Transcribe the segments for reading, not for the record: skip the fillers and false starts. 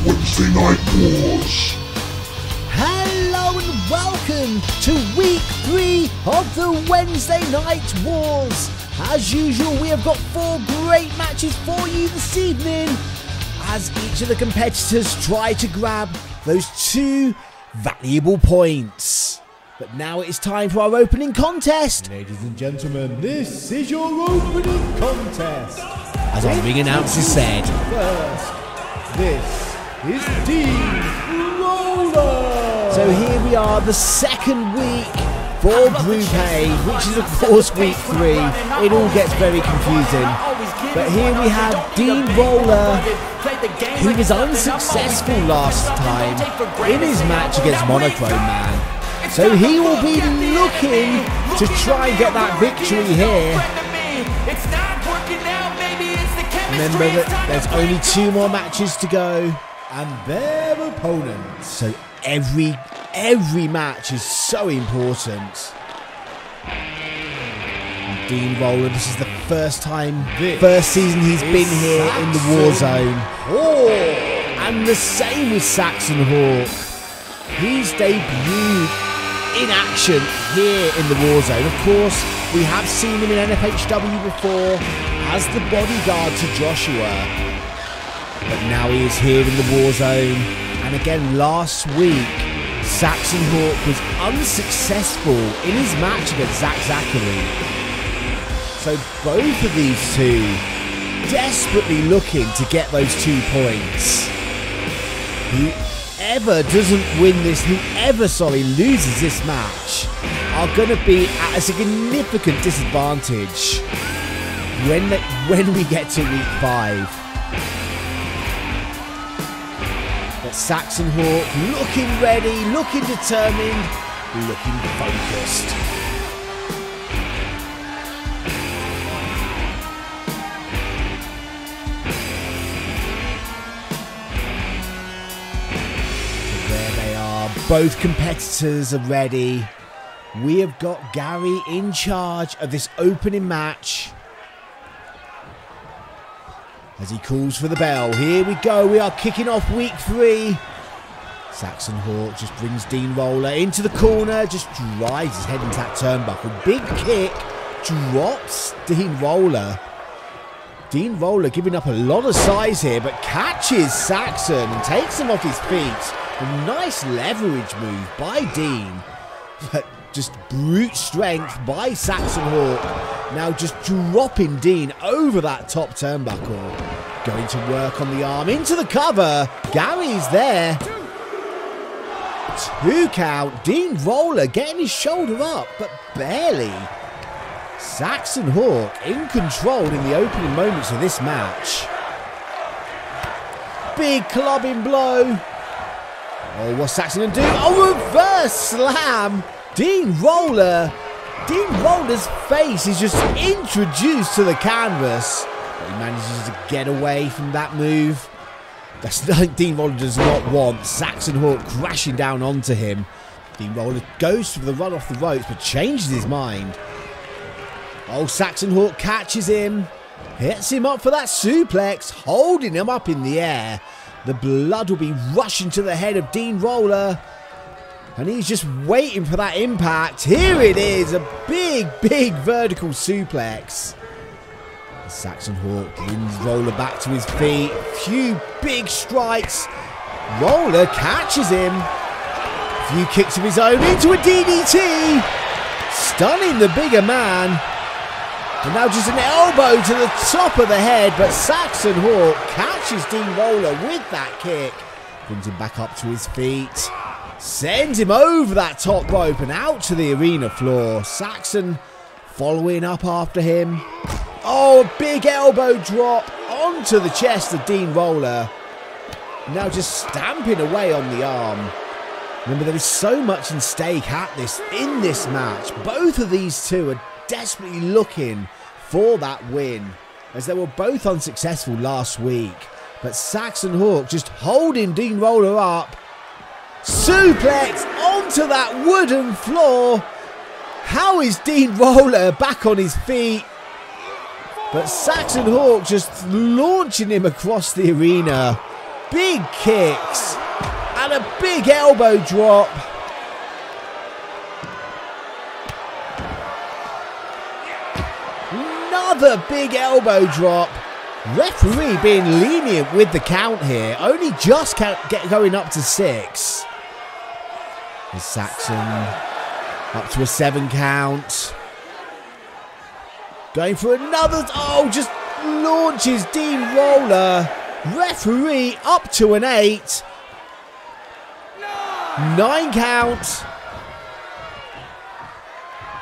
Wednesday Night Wars. Hello and welcome to week 3 of the Wednesday Night Wars. As usual, we have got 4 great matches for you this evening, as each of the competitors try to grab those 2 valuable points. But now it is time for our opening contest. Ladies and gentlemen, this is your opening contest. As our ring announcer said, First, this is Dean Roller. so here we are, the second week for Group A, which is of course week 3. It all gets very confusing. But here we have Dean Roller, who was unsuccessful last time in his match against Monochrome Man. So he will be looking to try and get that victory here. Remember that there's only 2 more matches to go. And their opponents. So every match is so important. And Dean Roller, this is the first season he's been here in the war zone. And the same with Saxon Hawk. He's debuted in action here in the war zone. Of course, we have seen him in N-FHW before as the bodyguard to Joshua. But now he is here in the war zone. And again, last week, Saxon Hawk was unsuccessful in his match against Zachery. So both of these two desperately looking to get those 2 points. Whoever loses this match are going to be at a significant disadvantage when we get to week 5. But Saxon Hawk looking ready, looking determined, looking focused. So there they are, both competitors are ready. We have got Gary in charge of this opening match. As he calls for the bell, here we go, we are kicking off week 3. Saxon Hawk just brings Dean Roller into the corner, just drives his head into that turnbuckle. Big kick, drops Dean Roller. Dean Roller giving up a lot of size here, but catches Saxon and takes him off his feet. A nice leverage move by Dean, but just brute strength by Saxon Hawk. Now just dropping Dean over that top turnbuckle. Going to work on the arm, into the cover. Gary's there. 2 count. Dean Roller getting his shoulder up, but barely. Saxon Hawk in control in the opening moments of this match. Big clubbing blow. Oh, what's Saxon going to do? Oh, reverse slam. Dean Roller's face is just introduced to the canvas. But he manages to get away from that move. That's nothing Dean Roller does not want. Saxon Hawk crashing down onto him. Dean Roller goes for the run off the ropes, but changes his mind. Oh, Saxon Hawk catches him. Hits him up for that suplex, holding him up in the air. The blood will be rushing to the head of Dean Roller. And he's just waiting for that impact. Here it is, a big vertical suplex. Saxon Hawk brings Roller back to his feet. Few big strikes. Roller catches him. Few kicks of his own into a DDT. Stunning the bigger man. And now just an elbow to the top of the head. But Saxon Hawk catches Dean Roller with that kick. Brings him back up to his feet. Sends him over that top rope and out to the arena floor. Saxon following up after him. Oh, a big elbow drop onto the chest of Dean Roller. Now just stamping away on the arm. Remember, there is so much in stake in this match. Both of these two are desperately looking for that win, as they were both unsuccessful last week. But Saxon Hawk just holding Dean Roller up. Suplex onto that wooden floor. How is Dean Roller back on his feet? But Saxon Hawk just launching him across the arena. big kicks and a big elbow drop. Another big elbow drop. Referee being lenient with the count here. Only just going up to 6. Is Saxon up to a 7 count. Going for another. Oh, just launches Dean Roller. Referee up to an 8. 9 count.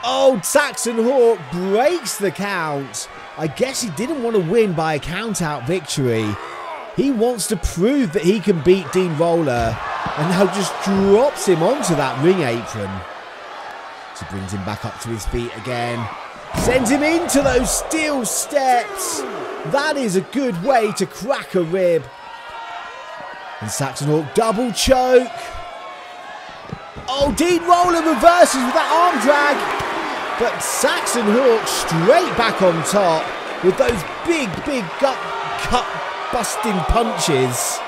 Oh, Saxon Hawk breaks the count. I guess he didn't want to win by a count-out victory. He wants to prove that he can beat Dean Roller, and now just drops him onto that ring apron. So brings him back up to his feet again. Sends him into those steel steps. That is a good way to crack a rib. And Saxon Hawk double choke. Oh, Dean Roller reverses with that arm drag. But Saxon Hawk straight back on top with those big gut-busting punches.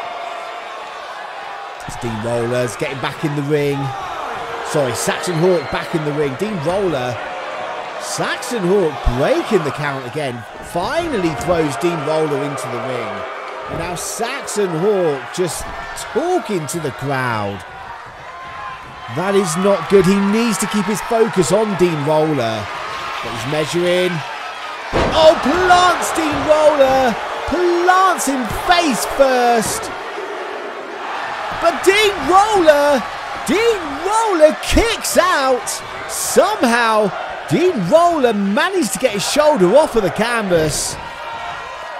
Dean Roller's getting back in the ring. Sorry, Saxon Hawk back in the ring. Dean Roller. Saxon Hawk breaking the count again. Finally throws Dean Roller into the ring. And now Saxon Hawk just talking to the crowd. That is not good. He needs to keep his focus on Dean Roller. But he's measuring. Oh, plants Dean Roller. Plants him face first. But Dean Roller kicks out. Somehow, Dean Roller managed to get his shoulder off of the canvas.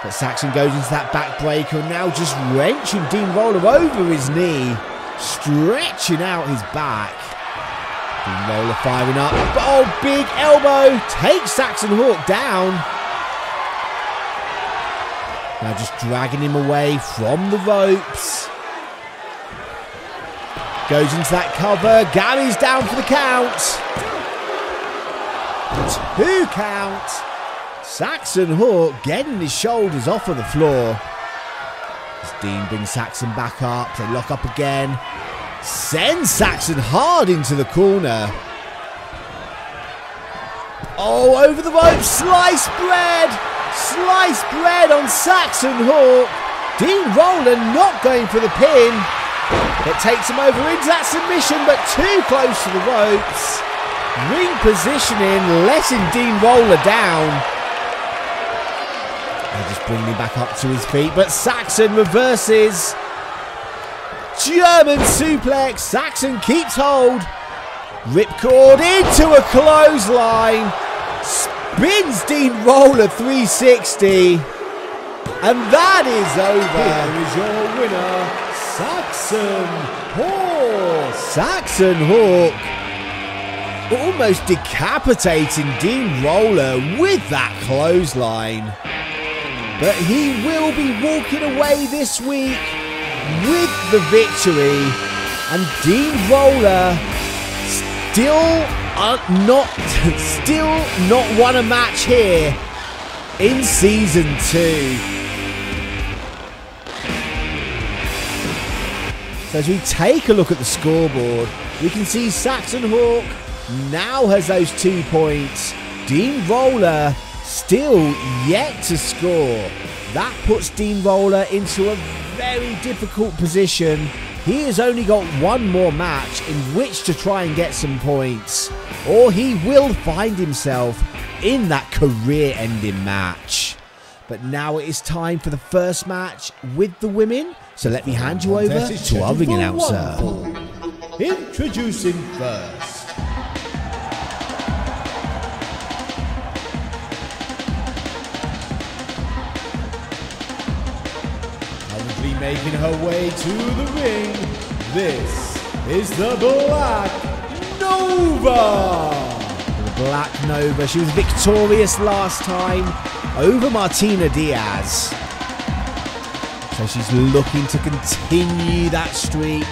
But Saxon goes into that backbreaker and now just wrenching Dean Roller over his knee. Stretching out his back. Dean Roller firing up. Oh, big elbow. Takes Saxon Hawk down. Now just dragging him away from the ropes. Goes into that cover. Gary's down for the count. 2 count. Saxon Hawk getting his shoulders off of the floor. As Dean brings Saxon back up. They lock up again. Sends Saxon hard into the corner. Oh, over the rope. Slice bread. Slice bread on Saxon Hawk. Dean Roller not going for the pin. It takes him over into that submission, but too close to the ropes. Ring positioning, letting Dean Roller down. They're just bringing him back up to his feet, but Saxon reverses. German suplex. Saxon keeps hold. Ripcord into a clothesline. Spins Dean Roller 360. And that is over. Here is your winner, Saxon Hawk. Saxon Hawk almost decapitating Dean Roller with that clothesline. But he will be walking away this week with the victory. And Dean Roller still not won a match here in season 2. So as we take a look at the scoreboard, we can see Saxon Hawk now has those 2 points. Dean Roller still yet to score. That puts Dean Roller into a very difficult position. He has only got one more match in which to try and get some points, or he will find himself in that career-ending match. But now it is time for the first match with the women. So let me hand you over to our ring announcer. Introducing first, currently making her way to the ring, this is the Black Nova. The Black Nova, she was victorious last time over Martina Diaz. So she's looking to continue that streak.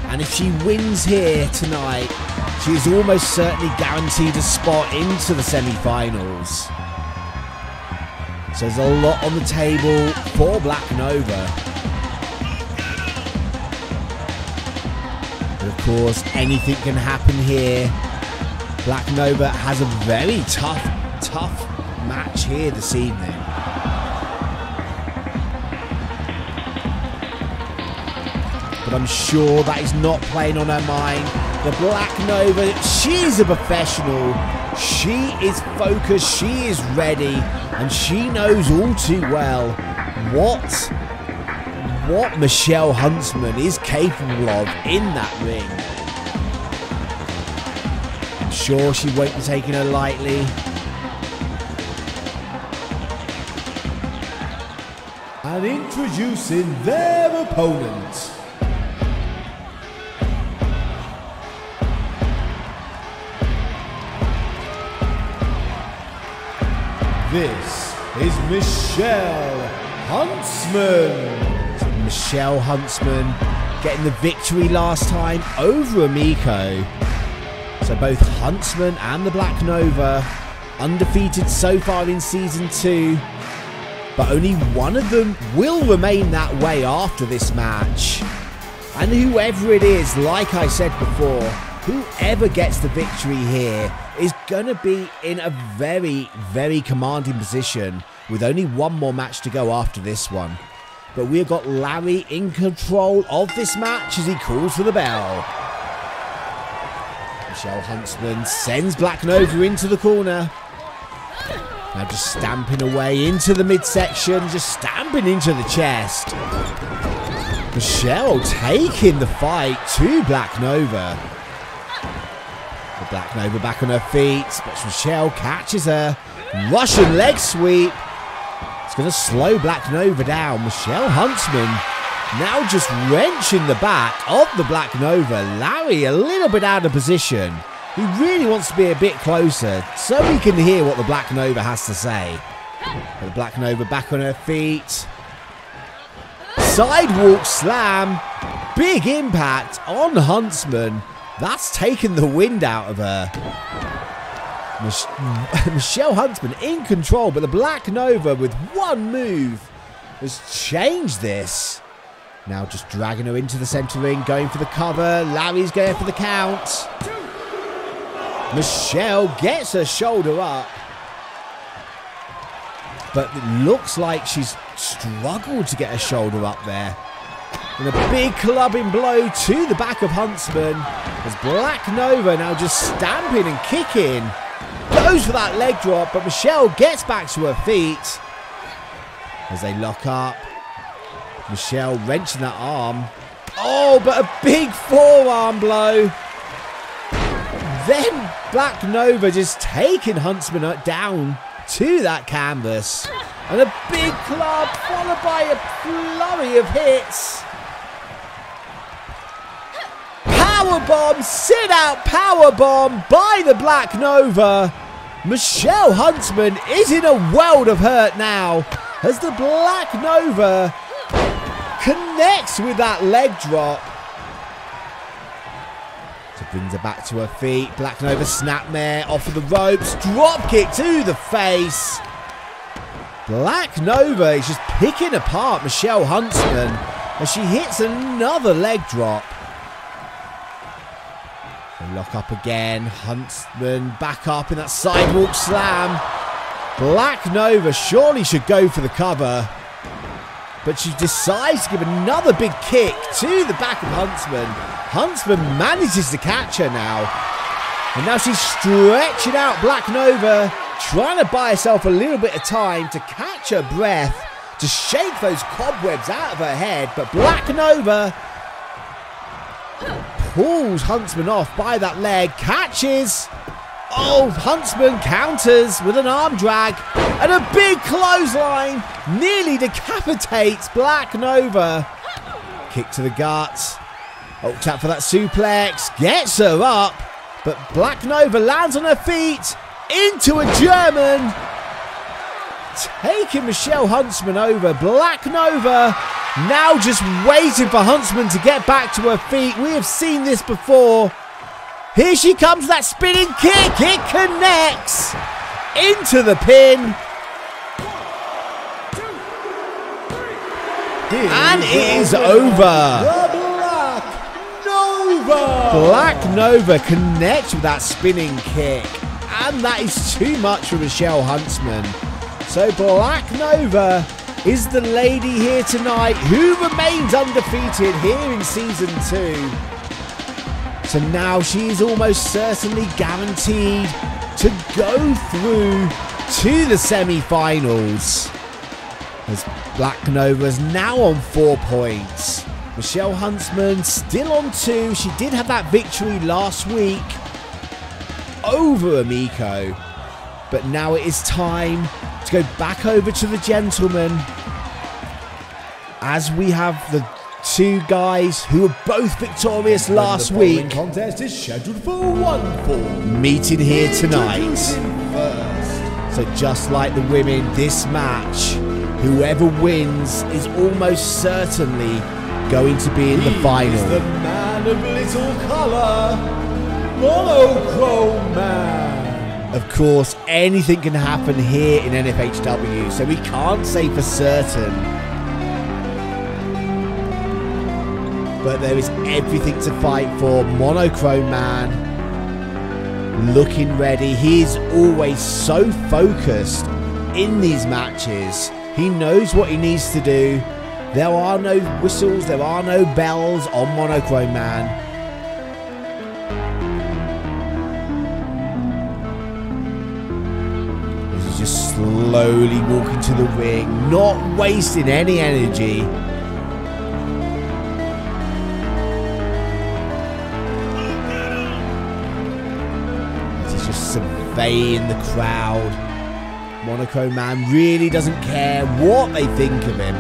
And if she wins here tonight, she is almost certainly guaranteed a spot into the semi-finals. So there's a lot on the table for Black Nova. But of course, anything can happen here. Black Nova has a very tough match here this evening. But I'm sure that is not playing on her mind. The Black Nova, she's a professional. She is focused, she is ready, and she knows all too well what Michelle Huntsman is capable of in that ring. I'm sure she won't be taking her lightly. And introducing their opponent. This is Michelle Huntsman. Michelle Huntsman getting the victory last time over Emiko. So both Huntsman and the Black Nova undefeated so far in Season 2. But only one of them will remain that way after this match. And whoever it is, like I said before, whoever gets the victory here is going to be in a very, very commanding position with only one more match to go after this one. But we've got Larry in control of this match as he calls for the bell. Michelle Huntsman sends Black Nova into the corner. Now just stamping away into the midsection, just stamping into the chest. Michelle taking the fight to Black Nova. The Black Nova back on her feet, but Michelle catches her. Russian leg sweep. It's going to slow Black Nova down. Michelle Huntsman now just wrenching the back of the Black Nova. Larry a little bit out of position. He really wants to be a bit closer so we can hear what the Black Nova has to say. But the Black Nova back on her feet. Sidewalk slam. Big impact on Huntsman. That's taken the wind out of her. Michelle Huntsman in control, but the Black Nova with one move has changed this. Now just dragging her into the centre ring, going for the cover. Larry's going for the count. Michelle gets her shoulder up, but it looks like she's struggled to get her shoulder up there. And a big clubbing blow to the back of Huntsman as Black Nova now just stamping and kicking. Goes for that leg drop, but Michelle gets back to her feet as they lock up. Michelle wrenching that arm. Oh, but a big forearm blow. Then Black Nova just taking Huntsman down to that canvas. And a big club followed by a flurry of hits. Powerbomb, sit out powerbomb by the Black Nova. Michelle Huntsman is in a world of hurt now as the Black Nova connects with that leg drop. So brings her back to her feet. Black Nova snapmare off of the ropes. Drop kick to the face. Black Nova is just picking apart Michelle Huntsman as she hits another leg drop. They lock up again. Huntsman back up in that sidewalk slam. Black Nova surely should go for the cover, but she decides to give another big kick to the back of Huntsman. Huntsman manages to catch her now. And now she's stretching out Black Nova, trying to buy herself a little bit of time to catch her breath, to shake those cobwebs out of her head. But Black Nova pulls Huntsman off by that leg, catches. Oh, Huntsman counters with an arm drag and a big clothesline. Nearly decapitates Black Nova. Kick to the gut. Oh, tap for that suplex. Gets her up. But Black Nova lands on her feet into a German. Taking Michelle Huntsman over. Black Nova now just waiting for Huntsman to get back to her feet. We have seen this before. Here she comes, that spinning kick. It connects into the pin. And it is over. The Black Nova. Nova! Black Nova connects with that spinning kick. And that is too much for Michelle Huntsman. So Black Nova is the lady here tonight who remains undefeated here in Season 2. So now she is almost certainly guaranteed to go through to the semi-finals. As Black Nova is now on 4 points. Michelle Huntsman still on 2. She did have that victory last week over Emiko. But now it is time to go back over to the gentlemen. As we have the two guys who were both victorious last week. The contest is scheduled for 1 fall. Meeting here tonight. So just like the women, this match, whoever wins is almost certainly going to be in the final. He's the man of little colour, Monochrome Man. Of course, anything can happen here in N-FHW, so we can't say for certain. But there is everything to fight for. Monochrome Man looking ready. He's always so focused in these matches. He knows what he needs to do. There are no whistles, there are no bells on Monochrome Man. He's just slowly walking to the ring, not wasting any energy. He's just surveying the crowd. Monochrome Man really doesn't care what they think of him.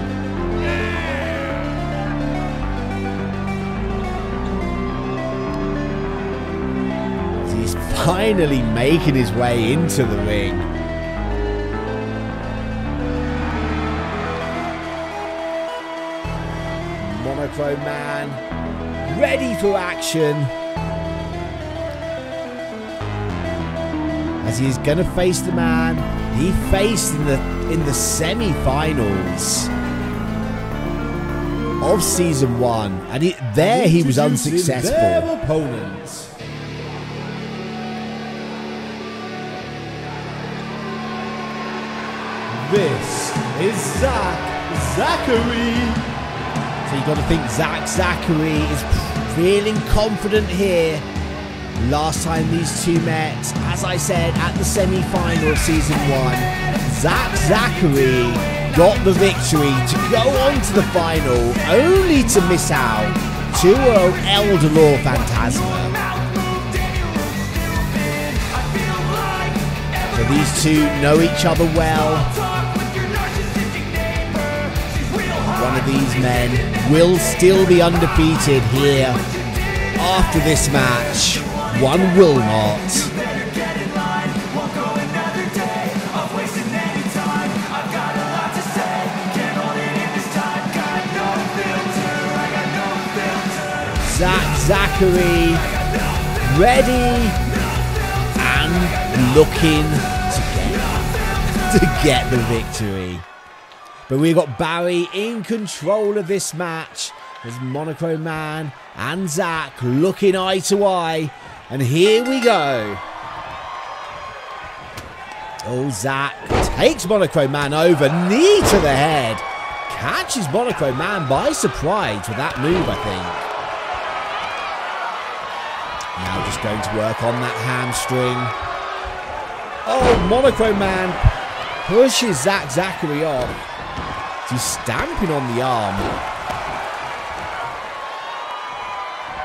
He's finally making his way into the ring. Monochrome Man ready for action. As he's going to face the man he faced in the semi-finals of Season 1, and there he was unsuccessful. Their opponents. This is Zachery. So you've got to think Zachery is feeling confident here. Last time these two met, as I said, at the semi-final of Season 1, Zachery got the victory to go on to the final, only to miss out to El Dolor Fantasma. So these two know each other well. One of these men will still be undefeated here after this match. One will not. Zachery ready and looking to get the victory. But we've got Barry in control of this match. There's Monochrome Man and Zack looking eye to eye. And here we go. Oh, Zack takes Monochrome Man over, knee to the head. Catches Monochrome Man by surprise with that move, I think. Now just going to work on that hamstring. Oh, Monochrome Man pushes Zachery off. He's stamping on the arm.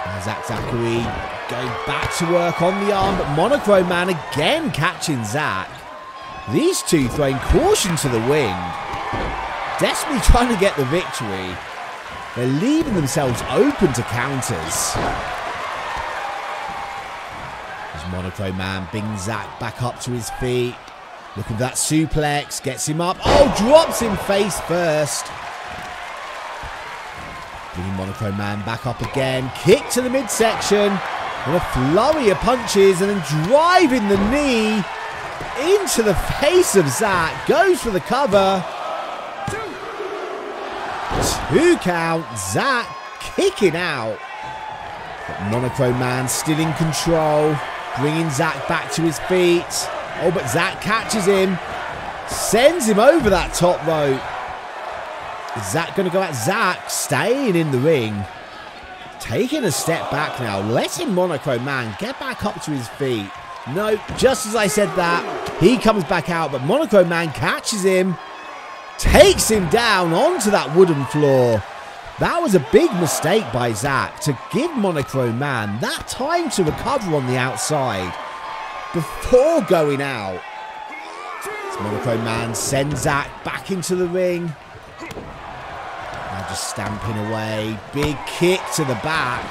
Now Zachery going back to work on the arm, but Monochrome Man again catching Zack. These two throwing caution to the wind. Desperately trying to get the victory. They're leaving themselves open to counters. As Monochrome Man brings Zack back up to his feet. Looking for that suplex, gets him up. Oh, drops him face first. Bringing Monochrome Man back up again. Kick to the midsection. And a flurry of punches and then driving the knee into the face of Zack. Goes for the cover. 2 count. Zack kicking out. But Monochrome Man still in control, bringing Zack back to his feet. Oh, but Zack catches him, sends him over that top rope. Is Zack going to go at Zack? Staying in the ring. Taking a step back now, letting Monochrome Man get back up to his feet. No, just as I said that, he comes back out, but Monochrome Man catches him, takes him down onto that wooden floor. That was a big mistake by Zack to give Monochrome Man that time to recover on the outside before going out. So Monochrome Man sends Zack back into the ring. Now just stamping away. Big kick to the back.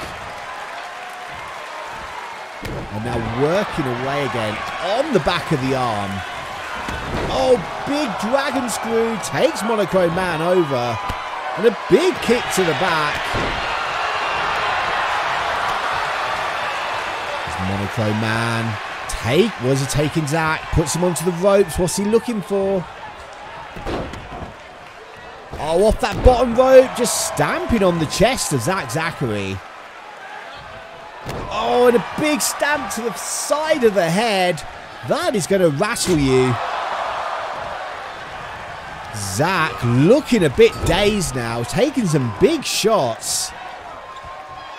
And now working away again on the back of the arm. Oh, big dragon screw takes Monochrome Man over. And a big kick to the back. As Monochrome Man was he taking Zack? Puts him onto the ropes. What's he looking for? Oh, off that bottom rope, just stamping on the chest of Zachery. Oh, and a big stamp to the side of the head. That is going to rattle you. Zack looking a bit dazed now, taking some big shots.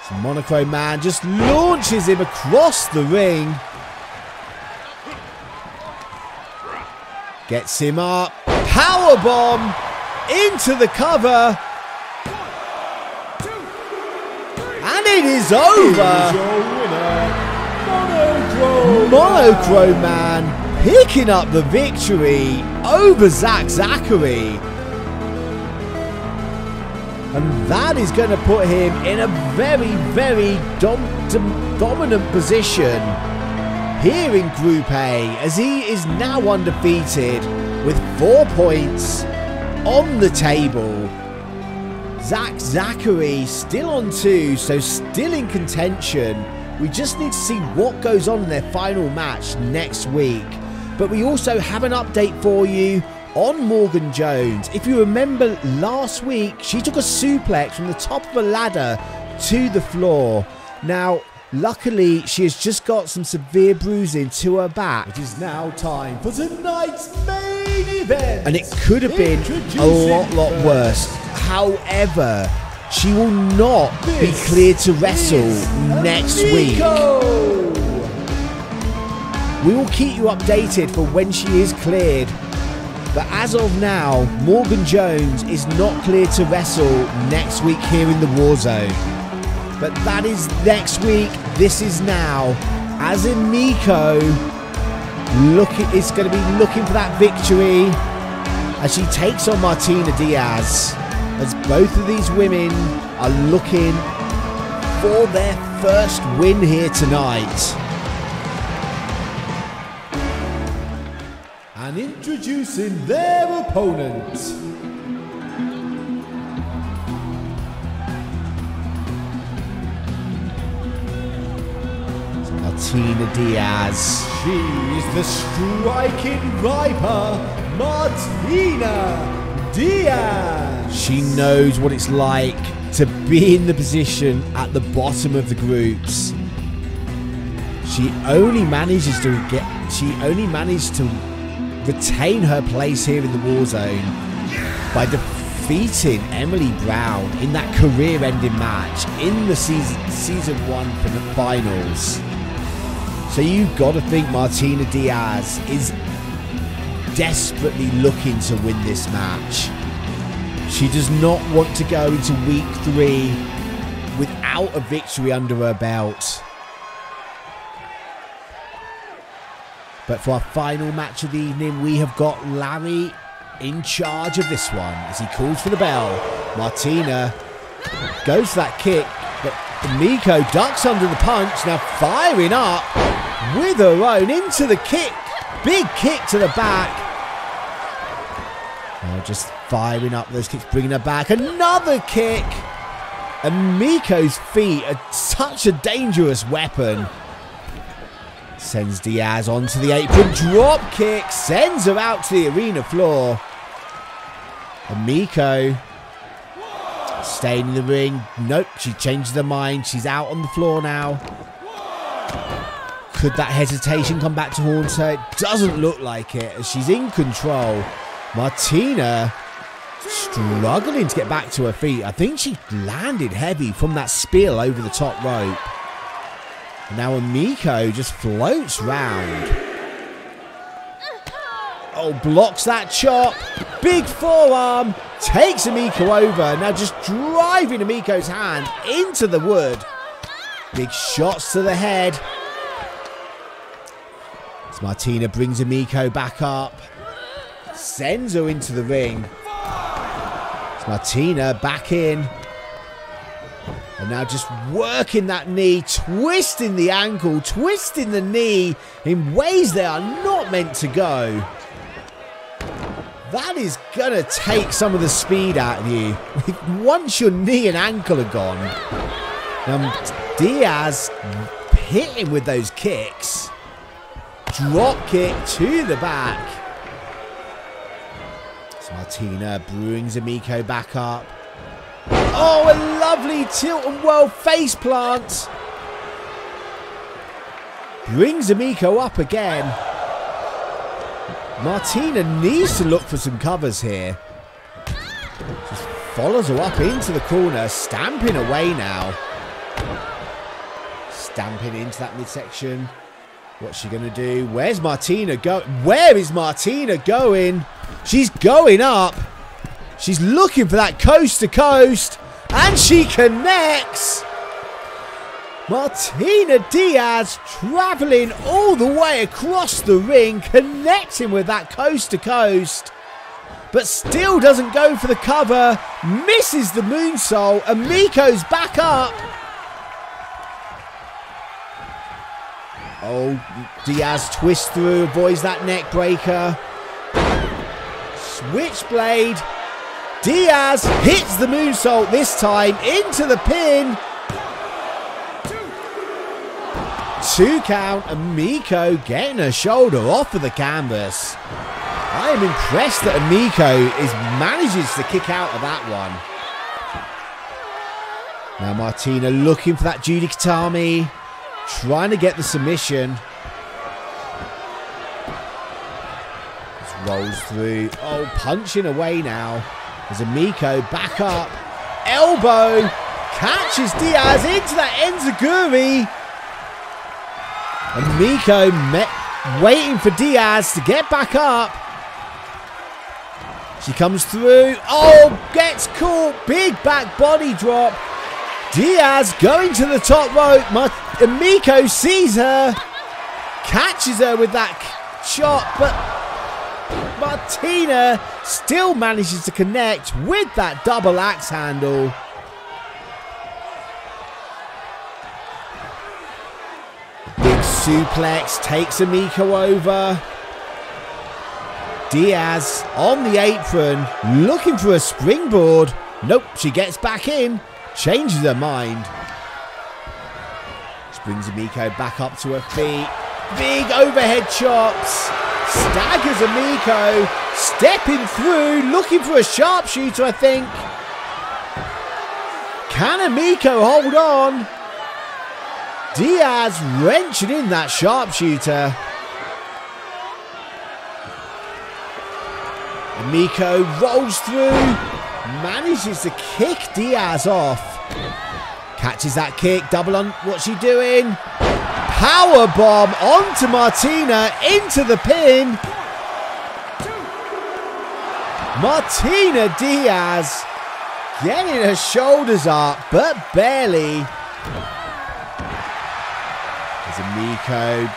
So Monochrome Man just launches him across the ring. Gets him up. Powerbomb into the cover. And it is over. Monochrome Man picking up the victory over Zachery. And that is going to put him in a very, very dominant position here in Group A, as he is now undefeated with 4 points on the table. Zachery still on 2, so still in contention. We just need to see what goes on in their final match next week. But we also have an update for you on Morgan Jones. If you remember last week, she took a suplex from the top of a ladder to the floor. Now, luckily, she has just got some severe bruising to her back. It is now time for tonight's main event. And it could have been a lot worse. However, she will not be cleared to wrestle next week. We will keep you updated for when she is cleared. But as of now, Morgan Jones is not cleared to wrestle next week here in the War Zone. But that is next week. This is now. As Emiko is going to be looking for that victory as she takes on Martina Diaz. As both of these women are looking for their first win here tonight. And introducing their opponent. Martina Diaz. She is the striking viper, Martina Diaz. She knows what it's like to be in the position at the bottom of the groups. She only managed to retain her place here in the War Zone by defeating Emily Brown in that career-ending match in the season 1 for the finals. So you've got to think Martina Diaz is desperately looking to win this match. She does not want to go into week 3 without a victory under her belt. But for our final match of the evening, we have got Larry in charge of this one as he calls for the bell. Martina goes for that kick, but Emiko ducks under the punch, now firing up with her own into the kick. Big kick to the back. Oh, just firing up those kicks, bringing her back. Another kick. Emiko's feet are such a dangerous weapon. Sends Diaz onto the apron. Drop kick. Sends her out to the arena floor. Emiko Staying in the ring. Nope, she changes her mind. She's out on the floor now. Could that hesitation come back to haunt her? It doesn't look like it, as she's in control. Martina struggling to get back to her feet. I think she landed heavy from that spill over the top rope. Now Emiko just floats round. Oh, blocks that chop. Big forearm. Takes Emiko over. Now just driving Emiko's hand into the wood. Big shots to the head. As Martina brings Emiko back up. Sends her into the ring. As Martina back in. And now just working that knee. Twisting the ankle. Twisting the knee in ways they are not meant to go. That is going to take some of the speed out of you. Once your knee and ankle are gone. Diaz hitting with those kicks. Drop kick to the back. So Martina brings Emiko back up. Oh, a lovely tilt and whirl face plant. Brings Emiko up again. Martina needs to look for some covers here. Just follows her up into the corner, stamping away now. Stamping into that midsection. What's she going to do? Where's Martina going? Where is Martina going? She's going up. She's looking for that coast to coast. And she connects. Martina Diaz travelling all the way across the ring, connecting with that coast to coast, but still doesn't go for the cover, misses the moonsault. Emiko's back up. Oh, Diaz twists through, avoids that neck breaker. Switchblade. Diaz hits the moonsault this time into the pin. 2 count. Emiko getting her shoulder off of the canvas. I am impressed that Emiko manages to kick out of that one. Now Martina looking for that Judy Katami. Trying to get the submission. Just rolls through. Oh, punching away now. There's Emiko back up. Elbow. Catches Diaz into that enziguri. Emiko waiting for Diaz to get back up. She comes through. Oh, gets caught. Big back body drop. Diaz going to the top rope. Emiko sees her. Catches her with that shot. But Martina still manages to connect with that double axe handle. Big suplex takes Emiko over. Diaz on the apron, looking for a springboard. Nope, she gets back in, changes her mind. She brings Emiko back up to her feet. Big overhead chops. Staggers Emiko, stepping through, looking for a sharpshooter, I think. Can Emiko hold on? Diaz wrenching in that sharpshooter. Emiko rolls through, manages to kick Diaz off. Catches that kick, double on, what's she doing? Power bomb onto Martina, into the pin. Martina Diaz getting her shoulders up, but barely. Emiko,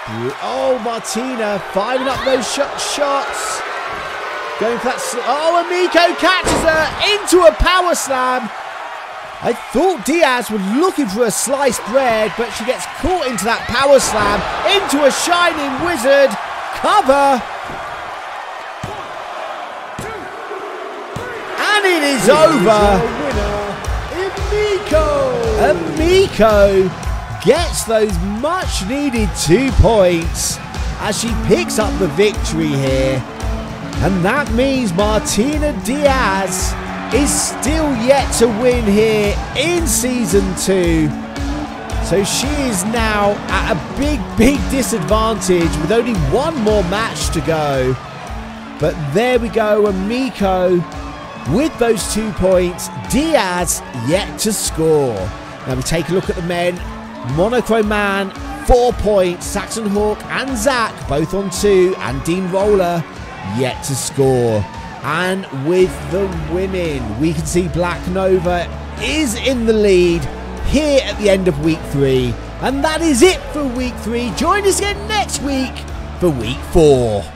oh, Martina firing up those shots. Going for that, oh, Emiko catches her into a power slam. I thought Diaz was looking for a sliced bread, but she gets caught into that power slam, into a shining wizard. Cover. And it is over. Emiko gets those much needed 2 points as she picks up the victory here. And that means Martina Diaz is still yet to win here in Season 2. So she is now at a big disadvantage with only one more match to go. But there we go, Emiko with those 2 points. Diaz yet to score. Now we take a look at the men. Monochrome Man, 4 points. Saxon Hawk and Zack both on 2. And Dean Roller yet to score. And with the women, we can see Black Nova is in the lead here at the end of week 3. And that is it for week 3. Join us again next week for week 4.